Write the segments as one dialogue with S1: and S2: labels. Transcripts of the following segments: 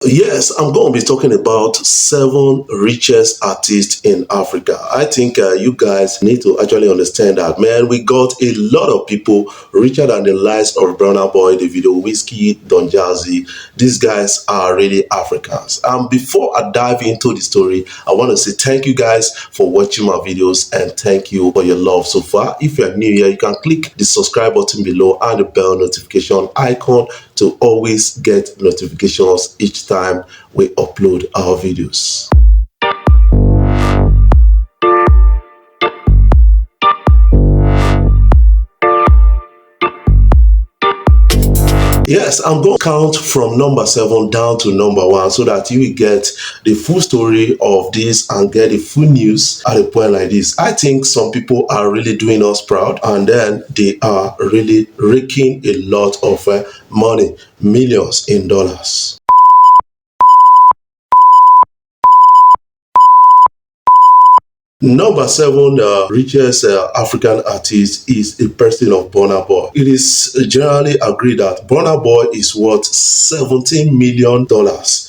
S1: Yes, I'm going to be talking about seven richest artists in Africa. I think you guys need to actually understand that, man. We got a lot of people richer than the likes of Burna Boy, Davido Wizkid, Don Jazzy. These guys are really Africans. Before I dive into the story, I want to say thank you guys for watching my videos and thank you for your love so far. If you're new here, you can click the subscribe button below and the bell notification icon to always get notifications each time we upload our videos. Yes, I'm going to count from number 7 down to number 1 so that you will get the full story of this and get the full news at a point like this. I think some people are really doing us proud and then they are really raking a lot of money, millions in dollars. Number 7 richest African artist is a person of Burna Boy. It is generally agreed that Burna Boy is worth $17 million.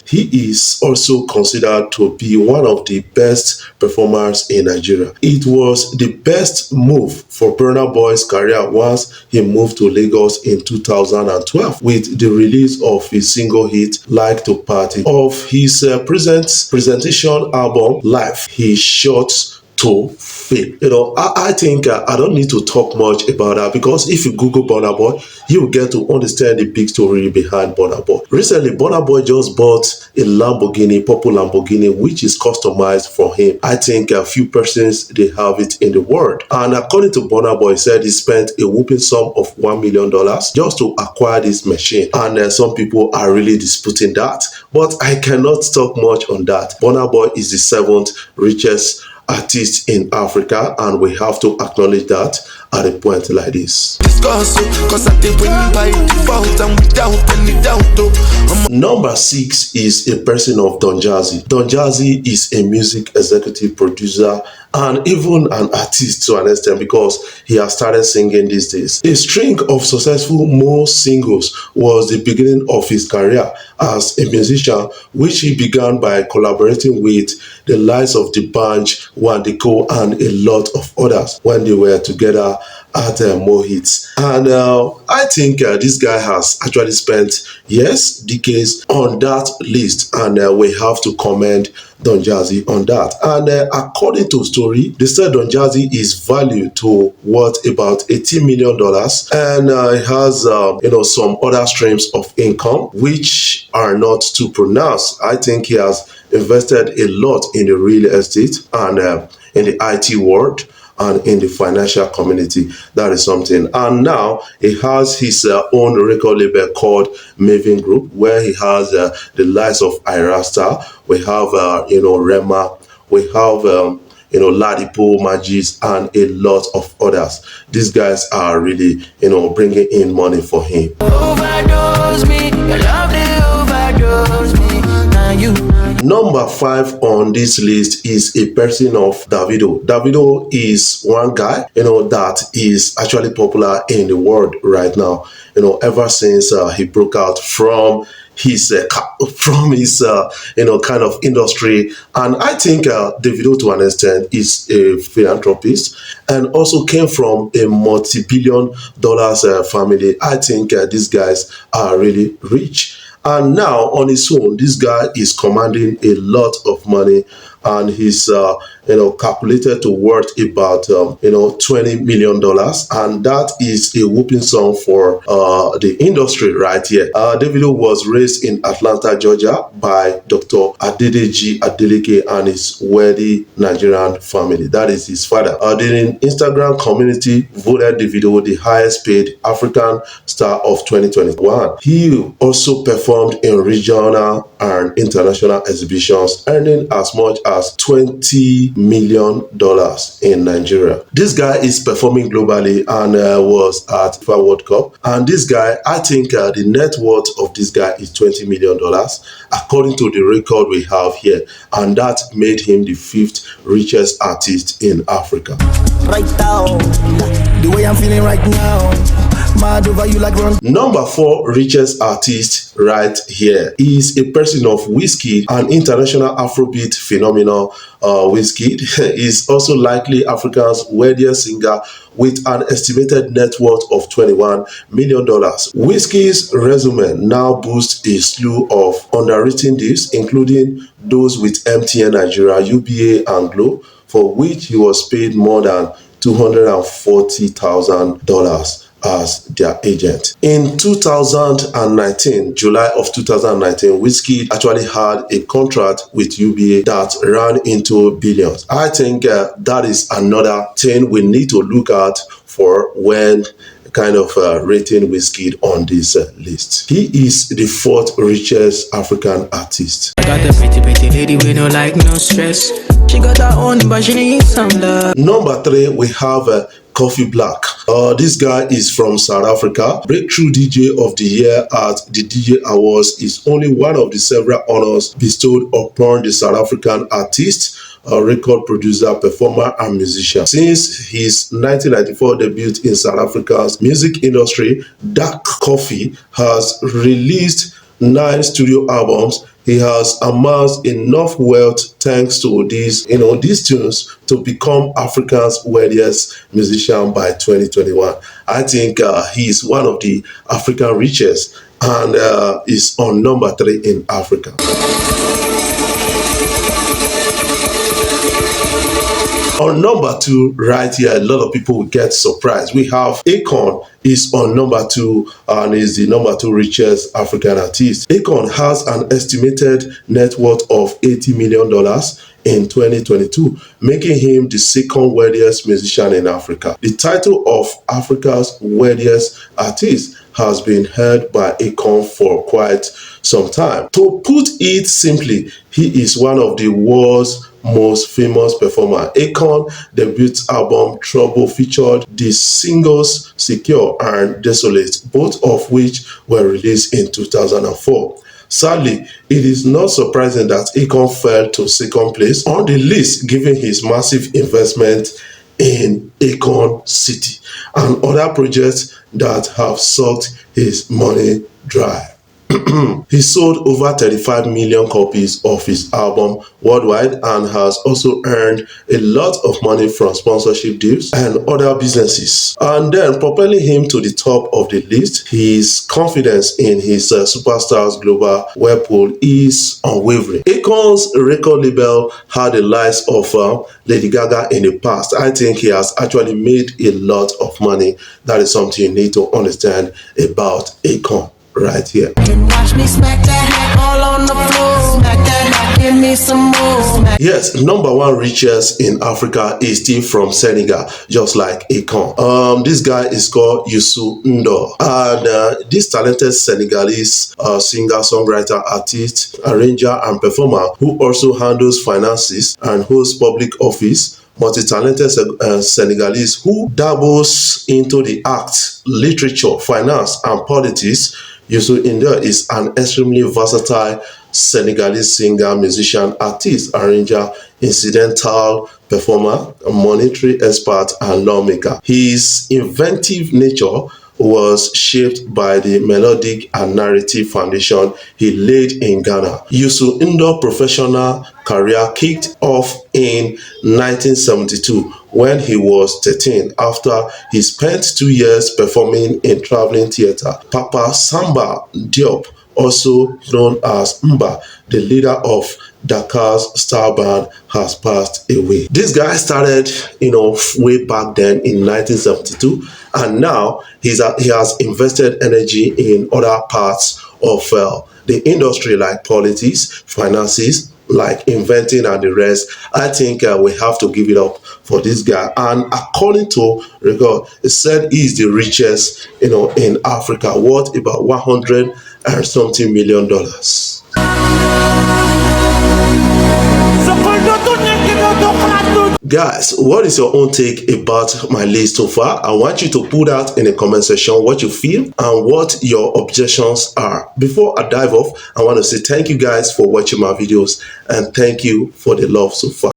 S1: He is also considered to be one of the best performers in Nigeria. It was the best move for Burna Boy's career once he moved to Lagos in 2012 with the release of his single hit Like to Party. Of his presentation album Life, he shot to fame. I think I don't need to talk much about that because if you Google Burna Boy, you will get to understand the big story behind Burna Boy. Recently, Burna Boy just bought a Lamborghini, purple Lamborghini, which is customized for him. I think a few persons, they have it in the world. And according to Burna Boy, he said he spent a whooping sum of $1 million just to acquire this machine. And some people are really disputing that. But I cannot talk much on that. Burna Boy is the 7th richest artists in Africa, and we have to acknowledge that at a point like this. Number 6 is a person of Don Jazzy. Don Jazzy is a music executive producer and even an artist to an extent because he has started singing these days. A string of successful Mo singles was the beginning of his career as a musician, which he began by collaborating with the likes of the Bunch, Wandiko, and a lot of others when they were together at Mo Hits. And I think this guy has actually spent decades on that list, and we have to commend Don Jazzy on that. And according to story, they said Don Jazzy is valued to worth about $18 million, and he has some other streams of income which are not too pronounced. I think he has invested a lot in the real estate and in the IT world and in the financial community. That is something. And now he has his own record label called Maven Group, where he has the likes of Irasta. We have Rema. We have Ladipo, Magis, and a lot of others. These guys are really bringing in money for him. Overdose me, your love they overdose me. Now you. Number 5 on this list is a person of Davido. Davido is one guy, that is actually popular in the world right now. Ever since he broke out from his kind of industry. And I think Davido, to an extent, is a philanthropist and also came from a multi-billion dollars family. I think these guys are really rich. And now on his own, this guy is commanding a lot of money, and he's calculated to worth about $20 million, and that is a whooping sum for the industry right here. Davido was raised in Atlanta, Georgia by Dr. Adedeji Adeleke and his wealthy Nigerian family. That is his father. The Instagram community voted Davido the highest paid African star of 2021. He also performed in regional and international exhibitions, earning as much as $20 million in Nigeria. This guy is performing globally and was at FIFA World Cup. And this guy, I think the net worth of this guy is $20 million, according to the record we have here. And that made him the 5th richest artist in Africa.
S2: Right now, the way I'm feeling right now, Mad over you like run.
S1: Number 4 richest artist right here is a person of Wizkid, an international Afrobeat phenomenon. Wizkid is also likely Africa's wealthiest singer with an estimated net worth of $21 million. Wizkid's resume now boasts a slew of underwritten deals, including those with MTN Nigeria, UBA and Glo, for which he was paid more than $240,000 as their agent. In 2019, July of 2019, Wizkid actually had a contract with UBA that ran into billions. I think that is another thing we need to look at for when kind of rating Wizkid on this list. He is the 4th richest African artist.
S2: I got a pretty lady with no like no stress. She got her own but she needs some love.
S1: Number 3, we have Coffee Black. This guy is from South Africa. Breakthrough DJ of the Year at the DJ Awards is only one of the several honors bestowed upon the South African artist, record producer, performer, and musician. Since his 1994 debut in South Africa's music industry, Dark Coffee has released 9 studio albums. He has amassed enough wealth thanks to these tunes to become Africa's wealthiest musician by 2021. I think he is one of the African richest and is on number 3 in Africa. On number 2, right here, a lot of people will get surprised. We have Akon is on number 2 and is the number 2 richest African artist. Akon has an estimated net worth of $80 million in 2022, making him the 2nd wealthiest musician in Africa. The title of Africa's wealthiest artist has been held by Akon for quite some time. To put it simply, he is one of the world's most famous performer. Akon debut album Trouble featured the singles Secure and Desolate, both of which were released in 2004. Sadly, it is not surprising that Akon fell to 2nd place on the list given his massive investment in Akon City and other projects that have sucked his money dry. He sold over 35 million copies of his album worldwide and has also earned a lot of money from sponsorship deals and other businesses. And then propelling him to the top of the list, his confidence in his superstars global whirlpool is unwavering. Akon's record label had the likes of Lady Gaga in the past. I think he has actually made a lot of money. That is something you need to understand about Akon right here.
S2: Watch me smack that hat all on the floor. Smack that hat, give me some more.
S1: Yes, number 1 richest in Africa is still from Senegal, just like Akon. This guy is called Youssou N'Dour, and this talented Senegalese singer, songwriter, artist, arranger, and performer who also handles finances and holds public office. Multi-talented Senegalese who dabbles into the arts, literature, finance, and politics. Youssou N'Dour is an extremely versatile Senegalese singer, musician, artist, arranger, incidental performer, a monetary expert, and lawmaker. His inventive nature was shaped by the melodic and narrative foundation he laid in Ghana. Youssou N'Dour's professional career kicked off in 1972 when he was 13 after he spent 2 years performing in traveling theater. Papa Samba Diop, also known as Mba, the leader of Dakar's star band, has passed away. This guy started, way back then in 1972, and now he has invested energy in other parts of the industry like politics, finances, like inventing and the rest. I think we have to give it up for this guy. And according to record, it said he is the richest, in Africa, worth about $100 and something million. Guys, what is your own take about my list so far? I want you to put out in the comment section what you feel and what your objections are. Before I dive off, I want to say thank you guys for watching my videos and thank you for the love so far.